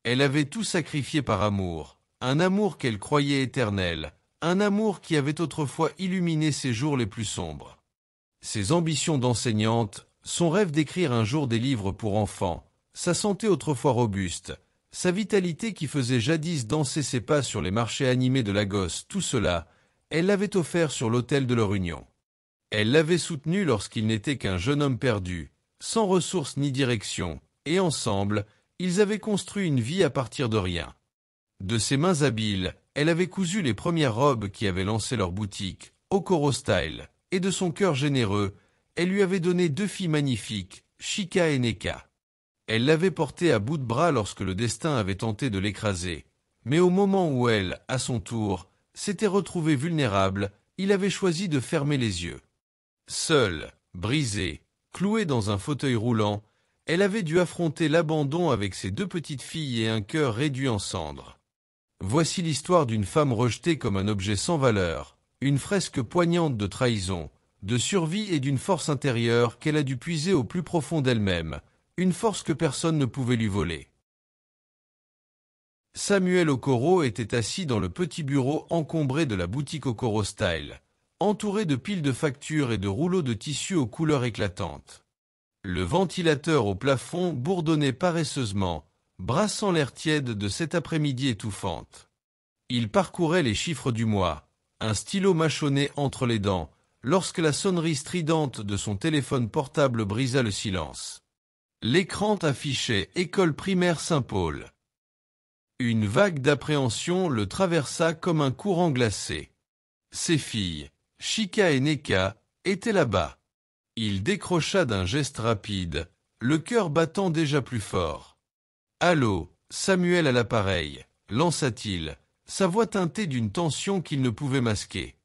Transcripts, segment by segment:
Elle avait tout sacrifié par amour, un amour qu'elle croyait éternel, un amour qui avait autrefois illuminé ses jours les plus sombres. Ses ambitions d'enseignante, son rêve d'écrire un jour des livres pour enfants, sa santé autrefois robuste, sa vitalité qui faisait jadis danser ses pas sur les marchés animés de Lagos, tout cela, elle l'avait offert sur l'autel de leur union. Elle l'avait soutenu lorsqu'il n'était qu'un jeune homme perdu, sans ressources ni direction, et ensemble, ils avaient construit une vie à partir de rien. De ses mains habiles, elle avait cousu les premières robes qui avaient lancé leur boutique, Okoro Style, et de son cœur généreux, elle lui avait donné 2 filles magnifiques, Chika et Neka. Elle l'avait porté à bout de bras lorsque le destin avait tenté de l'écraser, mais au moment où elle, à son tour, s'était retrouvée vulnérable, il avait choisi de fermer les yeux. Seule, brisée, clouée dans un fauteuil roulant, elle avait dû affronter l'abandon avec ses 2 petites filles et un cœur réduit en cendres. Voici l'histoire d'une femme rejetée comme un objet sans valeur, une fresque poignante de trahison, de survie et d'une force intérieure qu'elle a dû puiser au plus profond d'elle-même, une force que personne ne pouvait lui voler. Samuel Okoro était assis dans le petit bureau encombré de la boutique Okoro Style, entouré de piles de factures et de rouleaux de tissu aux couleurs éclatantes. Le ventilateur au plafond bourdonnait paresseusement, brassant l'air tiède de cette après-midi étouffante. Il parcourait les chiffres du mois, un stylo mâchonné entre les dents, lorsque la sonnerie stridente de son téléphone portable brisa le silence. L'écran affichait École primaire Saint-Paul. Une vague d'appréhension le traversa comme un courant glacé. Ses filles, Chika et Neka, étaient là-bas. Il décrocha d'un geste rapide, le cœur battant déjà plus fort. « Allô, Samuel à l'appareil » lança-t-il, sa voix teintée d'une tension qu'il ne pouvait masquer.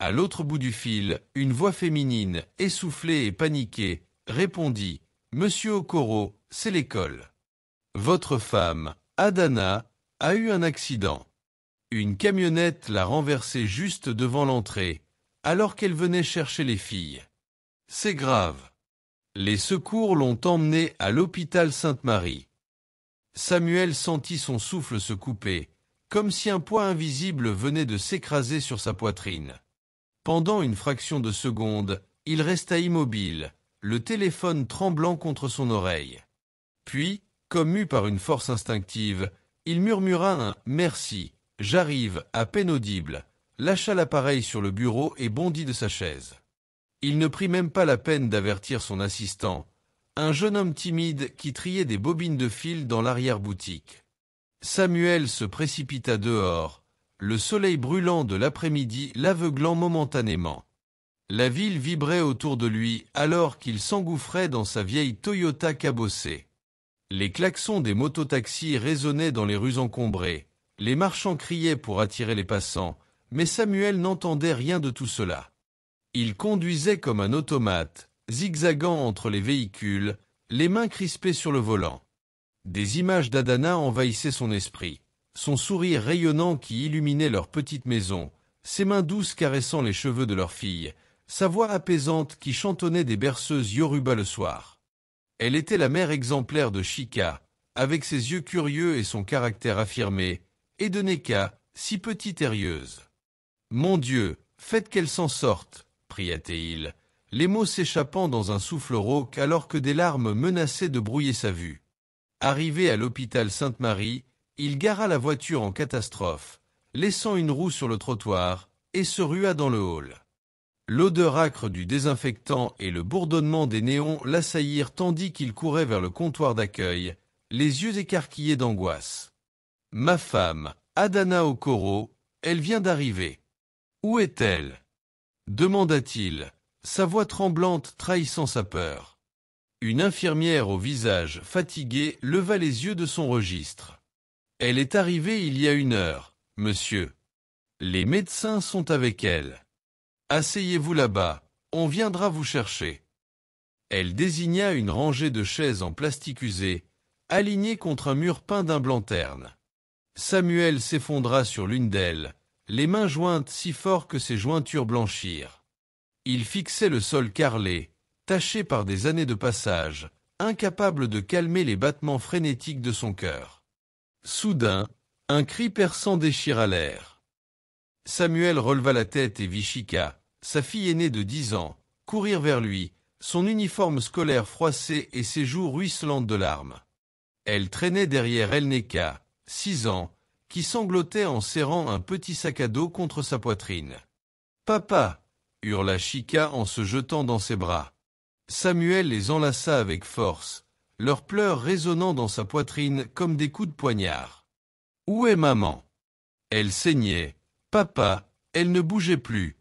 À l'autre bout du fil, une voix féminine, essoufflée et paniquée, répondit « Monsieur Okoro, c'est l'école. Votre femme, Adana, a eu un accident. Une camionnette l'a renversée juste devant l'entrée, alors qu'elle venait chercher les filles. C'est grave. Les secours l'ont emmenée à l'hôpital Sainte-Marie. » Samuel sentit son souffle se couper, comme si un poids invisible venait de s'écraser sur sa poitrine. Pendant une fraction de seconde, il resta immobile, le téléphone tremblant contre son oreille. Puis, comme mu par une force instinctive, il murmura un « merci, j'arrive » à peine audible, lâcha l'appareil sur le bureau et bondit de sa chaise. Il ne prit même pas la peine d'avertir son assistant, un jeune homme timide qui triait des bobines de fil dans l'arrière-boutique. Samuel se précipita dehors, le soleil brûlant de l'après-midi l'aveuglant momentanément. La ville vibrait autour de lui alors qu'il s'engouffrait dans sa vieille Toyota cabossée. Les klaxons des mototaxis résonnaient dans les rues encombrées, les marchands criaient pour attirer les passants, mais Samuel n'entendait rien de tout cela. Il conduisait comme un automate, zigzagant entre les véhicules, les mains crispées sur le volant. Des images d'Adana envahissaient son esprit, son sourire rayonnant qui illuminait leur petite maison, ses mains douces caressant les cheveux de leur fille, sa voix apaisante qui chantonnait des berceuses Yoruba le soir. Elle était la mère exemplaire de Chika, avec ses yeux curieux et son caractère affirmé, et de Neka, si petite et rieuse. « Mon Dieu, faites qu'elle s'en sorte !» pria-t-il, les mots s'échappant dans un souffle rauque alors que des larmes menaçaient de brouiller sa vue. Arrivé à l'hôpital Sainte-Marie, il gara la voiture en catastrophe, laissant une roue sur le trottoir, et se rua dans le hall. L'odeur âcre du désinfectant et le bourdonnement des néons l'assaillirent tandis qu'il courait vers le comptoir d'accueil, les yeux écarquillés d'angoisse. « Ma femme, Adana Okoro, elle vient d'arriver. Où est-elle » demanda-t-il, sa voix tremblante trahissant sa peur. Une infirmière au visage fatigué leva les yeux de son registre. « Elle est arrivée il y a 1 heure, monsieur. Les médecins sont avec elle. Asseyez-vous là-bas, on viendra vous chercher. » Elle désigna une rangée de chaises en plastique usé, alignées contre un mur peint d'un blanc terne. Samuel s'effondra sur l'une d'elles, les mains jointes si fort que ses jointures blanchirent. Il fixait le sol carrelé, taché par des années de passage, incapable de calmer les battements frénétiques de son cœur. Soudain, un cri perçant déchira l'air. Samuel releva la tête et vit Chika, sa fille aînée de 10 ans, courir vers lui, son uniforme scolaire froissé et ses joues ruisselantes de larmes. Elle traînait derrière elle Neka, 6 ans, qui sanglotait en serrant un petit sac à dos contre sa poitrine. « Papa !» hurla Chika en se jetant dans ses bras. Samuel les enlaça avec force, leurs pleurs résonnant dans sa poitrine comme des coups de poignard. « Où est maman ?» Elle saignait. « Papa !» Elle ne bougeait plus.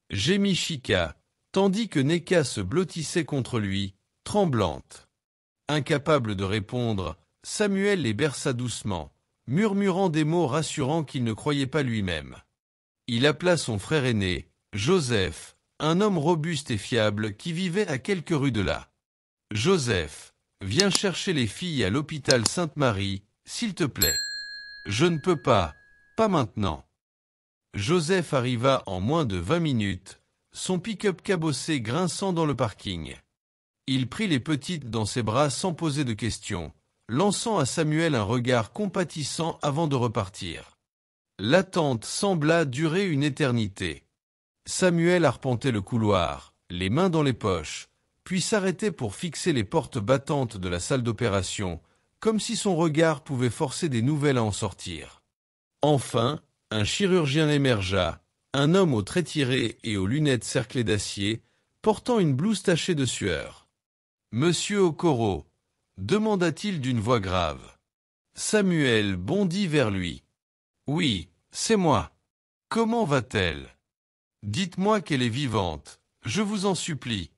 Gémit Chika, tandis que Neka se blottissait contre lui, tremblante. Incapable de répondre, Samuel les berça doucement, murmurant des mots rassurants qu'il ne croyait pas lui-même. Il appela son frère aîné, Joseph, un homme robuste et fiable qui vivait à quelques rues de là. « Joseph, viens chercher les filles à l'hôpital Sainte-Marie, s'il te plaît. »« Je ne peux pas, pas maintenant. » Joseph arriva en moins de 20 minutes, son pick-up cabossé grinçant dans le parking. Il prit les petites dans ses bras sans poser de questions, lançant à Samuel un regard compatissant avant de repartir. L'attente sembla durer une éternité. Samuel arpentait le couloir, les mains dans les poches, puis s'arrêtait pour fixer les portes battantes de la salle d'opération, comme si son regard pouvait forcer des nouvelles à en sortir. Enfin, un chirurgien émergea, un homme aux traits tirés et aux lunettes cerclées d'acier, portant une blouse tachée de sueur. « Monsieur Okoro » demanda-t-il d'une voix grave. Samuel bondit vers lui. « Oui, c'est moi. Comment va-t-elle ? Dites-moi qu'elle est vivante, je vous en supplie. »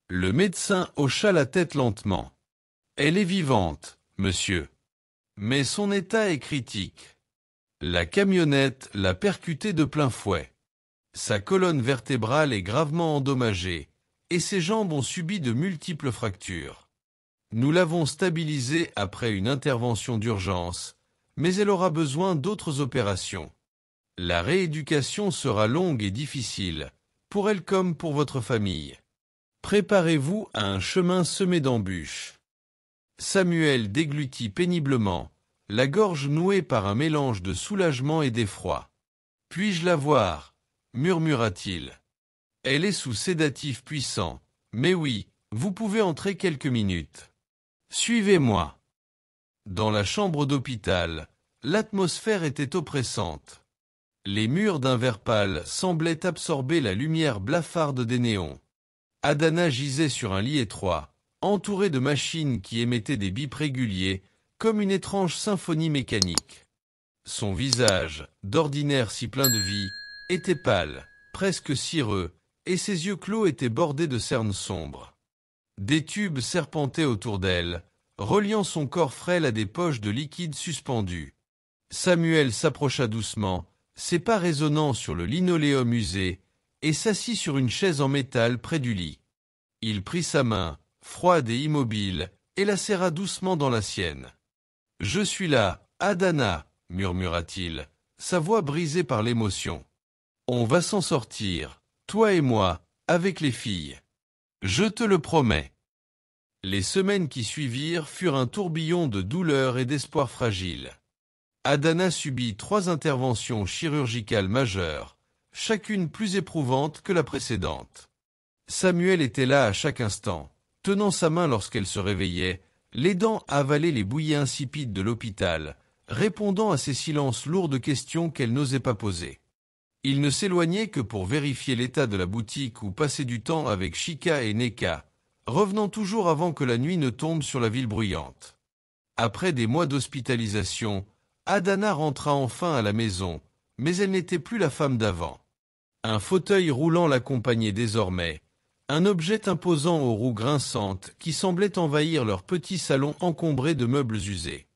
Le médecin hocha la tête lentement. « Elle est vivante, monsieur. Mais son état est critique. La camionnette l'a percuté de plein fouet. Sa colonne vertébrale est gravement endommagée, et ses jambes ont subi de multiples fractures. Nous l'avons stabilisée après une intervention d'urgence, mais elle aura besoin d'autres opérations. La rééducation sera longue et difficile, pour elle comme pour votre famille. Préparez-vous à un chemin semé d'embûches. » Samuel déglutit péniblement, la gorge nouée par un mélange de soulagement et d'effroi. « Puis-je la voir ?» murmura-t-il. « Elle est sous sédatif puissant, mais oui, vous pouvez entrer quelques minutes. Suivez-moi. » Dans la chambre d'hôpital, l'atmosphère était oppressante. Les murs d'un vert pâle semblaient absorber la lumière blafarde des néons. Adana gisait sur un lit étroit, entouré de machines qui émettaient des bips réguliers, comme une étrange symphonie mécanique. Son visage, d'ordinaire si plein de vie, était pâle, presque cireux, et ses yeux clos étaient bordés de cernes sombres. Des tubes serpentaient autour d'elle, reliant son corps frêle à des poches de liquide suspendues. Samuel s'approcha doucement, ses pas résonnant sur le linoléum usé, et s'assit sur une chaise en métal près du lit. Il prit sa main, froide et immobile, et la serra doucement dans la sienne. « Je suis là, Adana, » murmura-t-il, sa voix brisée par l'émotion. « On va s'en sortir, toi et moi, avec les filles. Je te le promets. » Les semaines qui suivirent furent un tourbillon de douleurs et d'espoir fragile. Adana subit 3 interventions chirurgicales majeures, chacune plus éprouvante que la précédente. Samuel était là à chaque instant, tenant sa main lorsqu'elle se réveillait, l'aidant à avaler les bouillies insipides de l'hôpital, répondant à ces silences lourds de questions qu'elle n'osait pas poser. Il ne s'éloignait que pour vérifier l'état de la boutique ou passer du temps avec Chika et Neka, revenant toujours avant que la nuit ne tombe sur la ville bruyante. Après des mois d'hospitalisation, Adana rentra enfin à la maison, mais elle n'était plus la femme d'avant. Un fauteuil roulant l'accompagnait désormais, un objet imposant aux roues grinçantes qui semblait envahir leur petit salon encombré de meubles usés.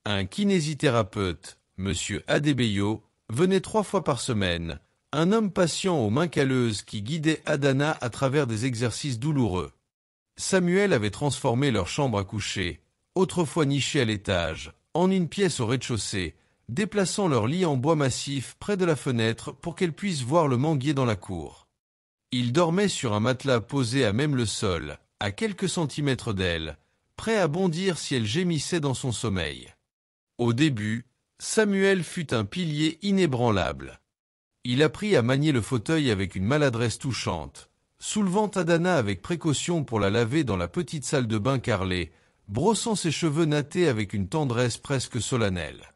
Un kinésithérapeute, M. Adebayo, venait 3 fois par semaine, un homme patient aux mains calleuses qui guidait Adana à travers des exercices douloureux. Samuel avait transformé leur chambre à coucher, autrefois nichée à l'étage, en une pièce au rez-de-chaussée, déplaçant leur lit en bois massif près de la fenêtre pour qu'elle puisse voir le manguier dans la cour. Ils dormaient sur un matelas posé à même le sol, à quelques centimètres d'elle, prêt à bondir si elle gémissait dans son sommeil. Au début, Samuel fut un pilier inébranlable. Il apprit à manier le fauteuil avec une maladresse touchante, soulevant Adana avec précaution pour la laver dans la petite salle de bain carrelée, brossant ses cheveux nattés avec une tendresse presque solennelle.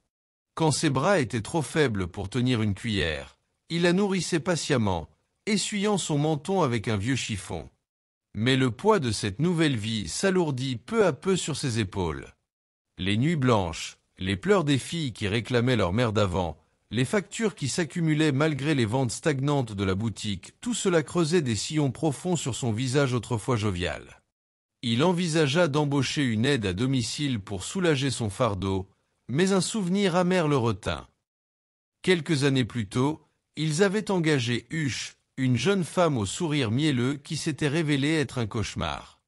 Quand ses bras étaient trop faibles pour tenir une cuillère, il la nourrissait patiemment, essuyant son menton avec un vieux chiffon. Mais le poids de cette nouvelle vie s'alourdit peu à peu sur ses épaules. Les nuits blanches, les pleurs des filles qui réclamaient leur mère d'avant, les factures qui s'accumulaient malgré les ventes stagnantes de la boutique, tout cela creusait des sillons profonds sur son visage autrefois jovial. Il envisagea d'embaucher une aide à domicile pour soulager son fardeau, mais un souvenir amer le retint. Quelques années plus tôt, ils avaient engagé Huche, une jeune femme au sourire mielleux qui s'était révélée être un cauchemar.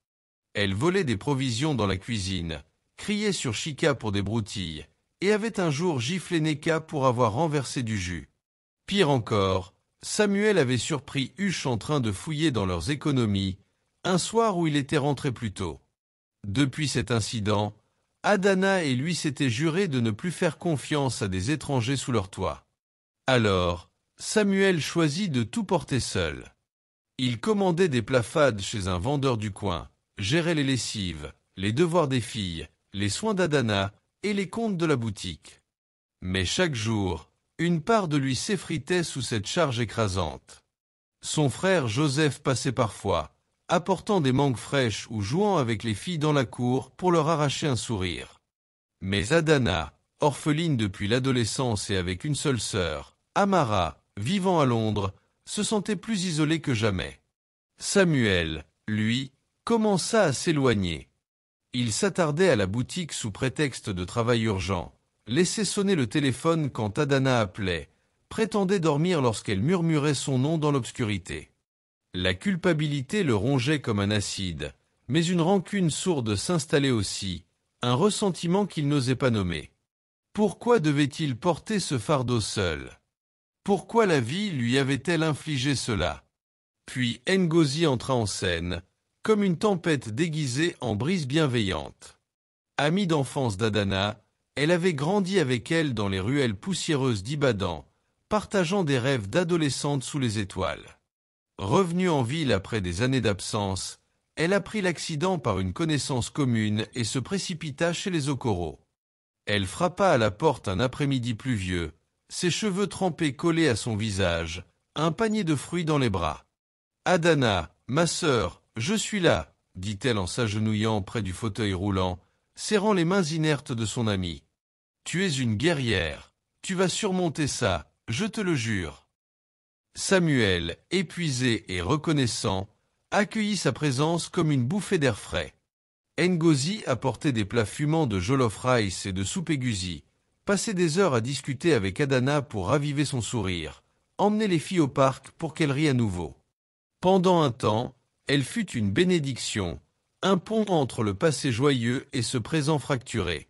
Elle volait des provisions dans la cuisine, criait sur Chika pour des broutilles, et avait un jour giflé Neka pour avoir renversé du jus. Pire encore, Samuel avait surpris Huche en train de fouiller dans leurs économies, un soir où il était rentré plus tôt. Depuis cet incident, Adana et lui s'étaient jurés de ne plus faire confiance à des étrangers sous leur toit. Alors, Samuel choisit de tout porter seul. Il commandait des plats fades chez un vendeur du coin, gérait les lessives, les devoirs des filles, les soins d'Adana et les comptes de la boutique. Mais chaque jour, une part de lui s'effritait sous cette charge écrasante. Son frère Joseph passait parfois, apportant des mangues fraîches ou jouant avec les filles dans la cour pour leur arracher un sourire. Mais Adana, orpheline depuis l'adolescence et avec une seule sœur, Amara, vivant à Londres, se sentait plus isolée que jamais. Samuel, lui, commença à s'éloigner. Il s'attardait à la boutique sous prétexte de travail urgent, laissait sonner le téléphone quand Adana appelait, prétendait dormir lorsqu'elle murmurait son nom dans l'obscurité. La culpabilité le rongeait comme un acide, mais une rancune sourde s'installait aussi, un ressentiment qu'il n'osait pas nommer. Pourquoi devait-il porter ce fardeau seul? Pourquoi la vie lui avait-elle infligé cela? Puis Ngozi entra en scène, comme une tempête déguisée en brise bienveillante. Amie d'enfance d'Adana, elle avait grandi avec elle dans les ruelles poussiéreuses d'Ibadan, partageant des rêves d'adolescente sous les étoiles. Revenue en ville après des années d'absence, elle apprit l'accident par une connaissance commune et se précipita chez les Okoro. Elle frappa à la porte un après-midi pluvieux, ses cheveux trempés collés à son visage, un panier de fruits dans les bras. « Adana, ma sœur, je suis là », dit-elle en s'agenouillant près du fauteuil roulant, serrant les mains inertes de son amie. « Tu es une guerrière, tu vas surmonter ça, je te le jure. » Samuel, épuisé et reconnaissant, accueillit sa présence comme une bouffée d'air frais. Ngozi apportait des plats fumants de jollof rice et de soupe aigusi, passait des heures à discuter avec Adana pour raviver son sourire, emmener les filles au parc pour qu'elles rient à nouveau. Pendant un temps, elle fut une bénédiction, un pont entre le passé joyeux et ce présent fracturé.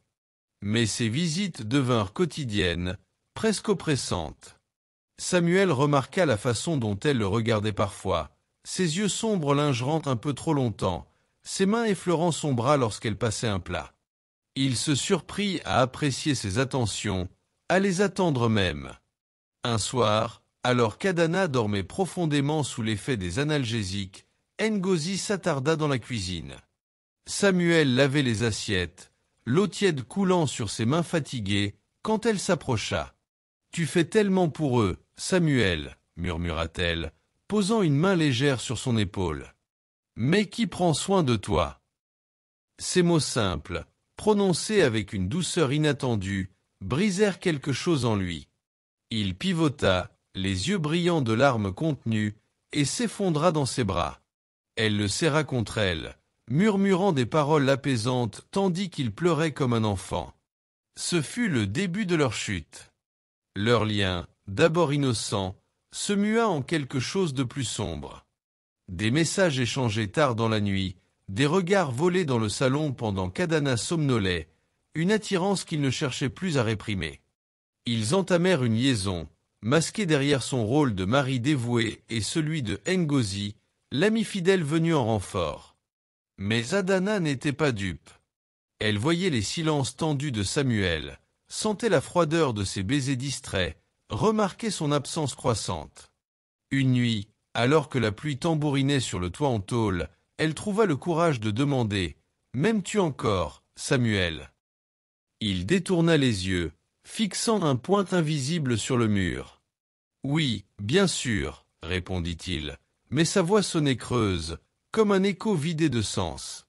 Mais ces visites devinrent quotidiennes, presque oppressantes. Samuel remarqua la façon dont elle le regardait parfois, ses yeux sombres lingerant un peu trop longtemps, ses mains effleurant son bras lorsqu'elle passait un plat. Il se surprit à apprécier ses attentions, à les attendre même. Un soir, alors qu'Adana dormait profondément sous l'effet des analgésiques, Ngozi s'attarda dans la cuisine. Samuel lavait les assiettes, l'eau tiède coulant sur ses mains fatiguées, quand elle s'approcha. « Tu fais tellement pour eux, Samuel, » murmura-t-elle, posant une main légère sur son épaule. « Mais qui prend soin de toi ?» Ces mots simples, prononcés avec une douceur inattendue, brisèrent quelque chose en lui. Il pivota, les yeux brillants de larmes contenues, et s'effondra dans ses bras. Elle le serra contre elle, murmurant des paroles apaisantes tandis qu'il pleurait comme un enfant. Ce fut le début de leur chute. Leur lien, d'abord innocent, se mua en quelque chose de plus sombre. Des messages échangés tard dans la nuit, des regards volés dans le salon pendant qu'Adana somnolait, une attirance qu'il ne cherchait plus à réprimer. Ils entamèrent une liaison, masquée derrière son rôle de mari dévoué et celui de Ngozi, l'ami fidèle venu en renfort. Mais Adana n'était pas dupe. Elle voyait les silences tendus de Samuel, sentait la froideur de ses baisers distraits, remarquait son absence croissante. Une nuit, alors que la pluie tambourinait sur le toit en tôle, elle trouva le courage de demander « M'aimes-tu encore, Samuel ?» Il détourna les yeux, fixant un point invisible sur le mur. « Oui, bien sûr, » répondit-il, mais sa voix sonnait creuse, comme un écho vidé de sens.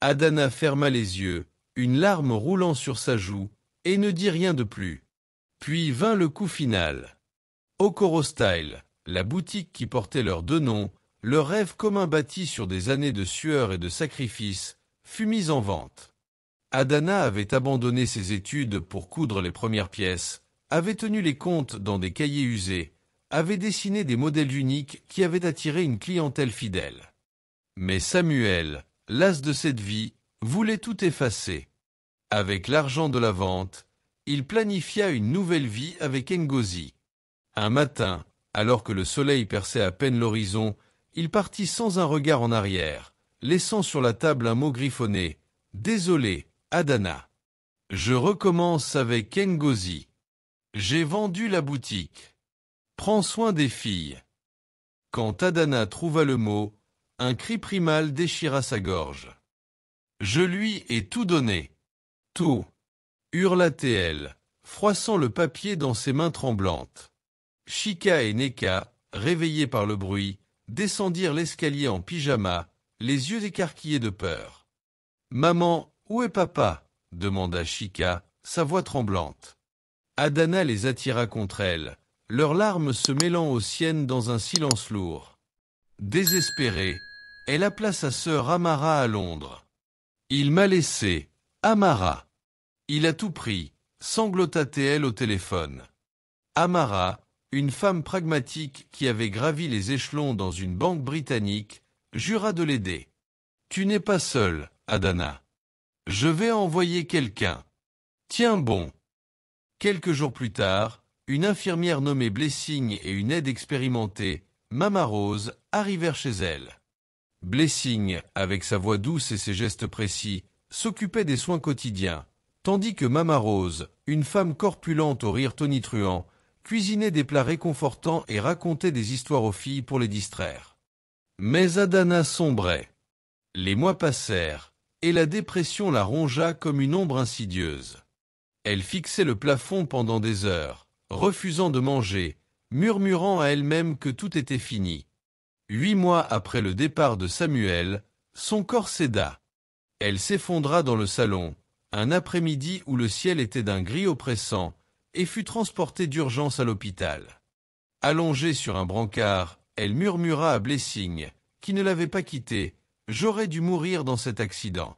Adana ferma les yeux, une larme roulant sur sa joue, et ne dit rien de plus. Puis vint le coup final. Okorostyle, la boutique qui portait leurs deux noms, le rêve commun bâti sur des années de sueur et de sacrifices, fut mis en vente. Adana avait abandonné ses études pour coudre les premières pièces, avait tenu les comptes dans des cahiers usés, avait dessiné des modèles uniques qui avaient attiré une clientèle fidèle. Mais Samuel, las de cette vie, voulait tout effacer. Avec l'argent de la vente, il planifia une nouvelle vie avec Ngozi. Un matin, alors que le soleil perçait à peine l'horizon, il partit sans un regard en arrière, laissant sur la table un mot griffonné. « Désolé, Adana. Je recommence avec Ngozi. J'ai vendu la boutique. Prends soin des filles. » Quand Adana trouva le mot, un cri primal déchira sa gorge. « Je lui ai tout donné. Tout !» hurla-t-elle, froissant le papier dans ses mains tremblantes. Chika et Neka, réveillés par le bruit, descendirent l'escalier en pyjama, les yeux écarquillés de peur. « Maman, où est papa ?» demanda Chika, sa voix tremblante. Adana les attira contre elle, leurs larmes se mêlant aux siennes dans un silence lourd. Désespérée, elle appela sa sœur Amara à Londres. « Il m'a laissé, Amara. Il a tout pris », sanglota-t-elle au téléphone. Amara, une femme pragmatique qui avait gravi les échelons dans une banque britannique, jura de l'aider. « Tu n'es pas seule, Adana. Je vais envoyer quelqu'un. Tiens bon. » Quelques jours plus tard, une infirmière nommée Blessing et une aide expérimentée, Mama Rose, arrivèrent chez elle. Blessing, avec sa voix douce et ses gestes précis, s'occupait des soins quotidiens, tandis que Mama Rose, une femme corpulente au rire tonitruant, cuisinait des plats réconfortants et racontait des histoires aux filles pour les distraire. Mais Adana sombrait. Les mois passèrent, et la dépression la rongea comme une ombre insidieuse. Elle fixait le plafond pendant des heures, refusant de manger, murmurant à elle-même que tout était fini. 8 mois après le départ de Samuel, son corps céda. Elle s'effondra dans le salon, un après-midi où le ciel était d'un gris oppressant, et fut transportée d'urgence à l'hôpital. Allongée sur un brancard, elle murmura à Blessing, qui ne l'avait pas quittée, « J'aurais dû mourir dans cet accident.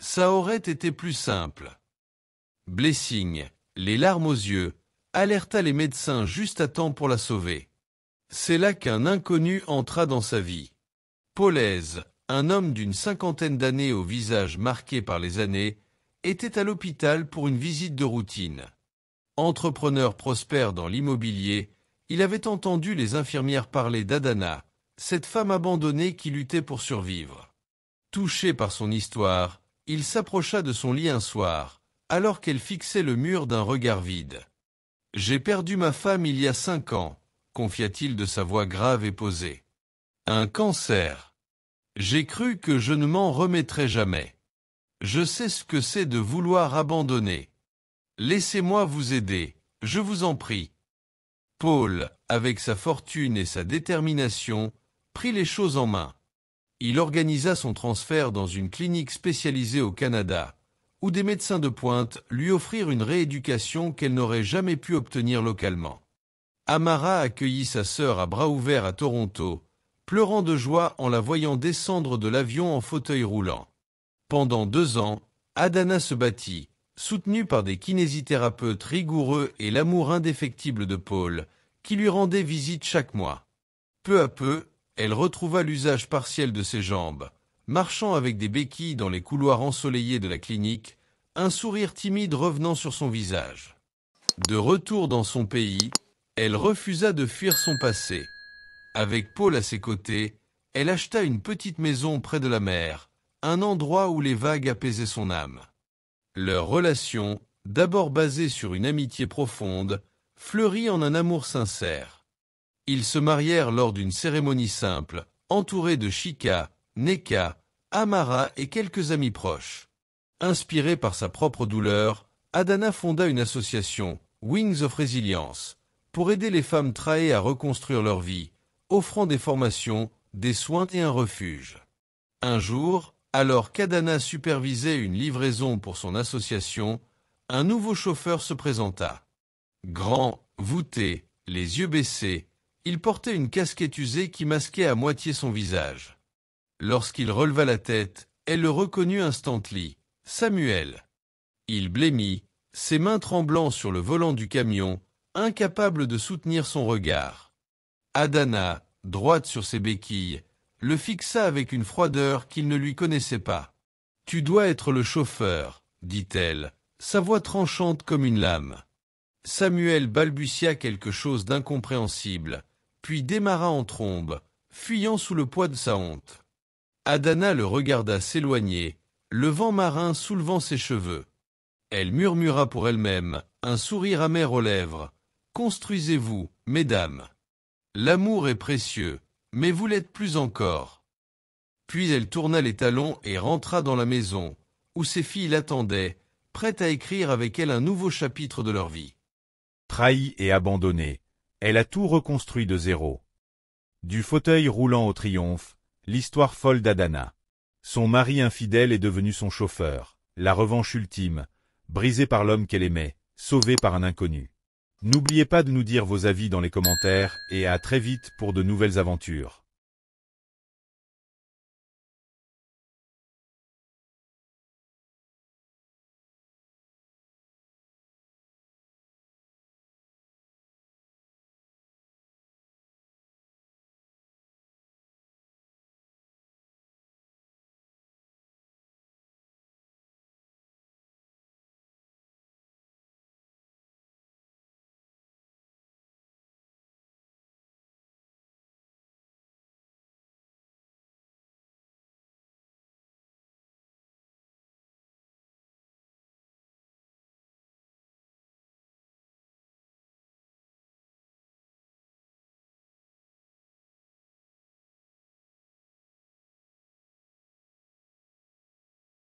Ça aurait été plus simple. » Blessing, les larmes aux yeux, alerta les médecins juste à temps pour la sauver. C'est là qu'un inconnu entra dans sa vie. Paulaise, un homme d'une 50aine d'années au visage marqué par les années, était à l'hôpital pour une visite de routine. Entrepreneur prospère dans l'immobilier, il avait entendu les infirmières parler d'Adana, cette femme abandonnée qui luttait pour survivre. Touché par son histoire, il s'approcha de son lit un soir, alors qu'elle fixait le mur d'un regard vide. « J'ai perdu ma femme il y a 5 ans, » confia-t-il de sa voix grave et posée. « Un cancer. J'ai cru que je ne m'en remettrais jamais. Je sais ce que c'est de vouloir abandonner. Laissez-moi vous aider, je vous en prie. » Paul, avec sa fortune et sa détermination, prit les choses en main. Il organisa son transfert dans une clinique spécialisée au Canada, où des médecins de pointe lui offrirent une rééducation qu'elle n'aurait jamais pu obtenir localement. Amara accueillit sa sœur à bras ouverts à Toronto, pleurant de joie en la voyant descendre de l'avion en fauteuil roulant. Pendant 2 ans, Adana se battit, soutenue par des kinésithérapeutes rigoureux et l'amour indéfectible de Paul, qui lui rendait visite chaque mois. Peu à peu, elle retrouva l'usage partiel de ses jambes, marchant avec des béquilles dans les couloirs ensoleillés de la clinique, un sourire timide revenant sur son visage. De retour dans son pays, elle refusa de fuir son passé. Avec Paul à ses côtés, elle acheta une petite maison près de la mer, un endroit où les vagues apaisaient son âme. Leur relation, d'abord basée sur une amitié profonde, fleurit en un amour sincère. Ils se marièrent lors d'une cérémonie simple, entourés de Chika, Neka, Amara et quelques amis proches. Inspirée par sa propre douleur, Adana fonda une association, Wings of Resilience, pour aider les femmes trahées à reconstruire leur vie, offrant des formations, des soins et un refuge. Un jour, alors qu'Adana supervisait une livraison pour son association, un nouveau chauffeur se présenta. Grand, voûté, les yeux baissés, il portait une casquette usée qui masquait à moitié son visage. Lorsqu'il releva la tête, elle le reconnut instantly, Samuel. Il blêmit, ses mains tremblant sur le volant du camion, incapable de soutenir son regard. Adana, droite sur ses béquilles, le fixa avec une froideur qu'il ne lui connaissait pas. « Tu dois être le chauffeur, » dit-elle, sa voix tranchante comme une lame. Samuel balbutia quelque chose d'incompréhensible, puis démarra en trombe, fuyant sous le poids de sa honte. Adana le regarda s'éloigner, le vent marin soulevant ses cheveux. Elle murmura pour elle-même, un sourire amer aux lèvres. « Construisez-vous, mesdames. L'amour est précieux, mais vous l'êtes plus encore. » Puis elle tourna les talons et rentra dans la maison, où ses filles l'attendaient, prêtes à écrire avec elle un nouveau chapitre de leur vie. Trahie et abandonnée, elle a tout reconstruit de zéro. Du fauteuil roulant au triomphe, l'histoire folle d'Adana. Son mari infidèle est devenu son chauffeur, la revanche ultime, brisée par l'homme qu'elle aimait, sauvée par un inconnu. N'oubliez pas de nous dire vos avis dans les commentaires et à très vite pour de nouvelles aventures.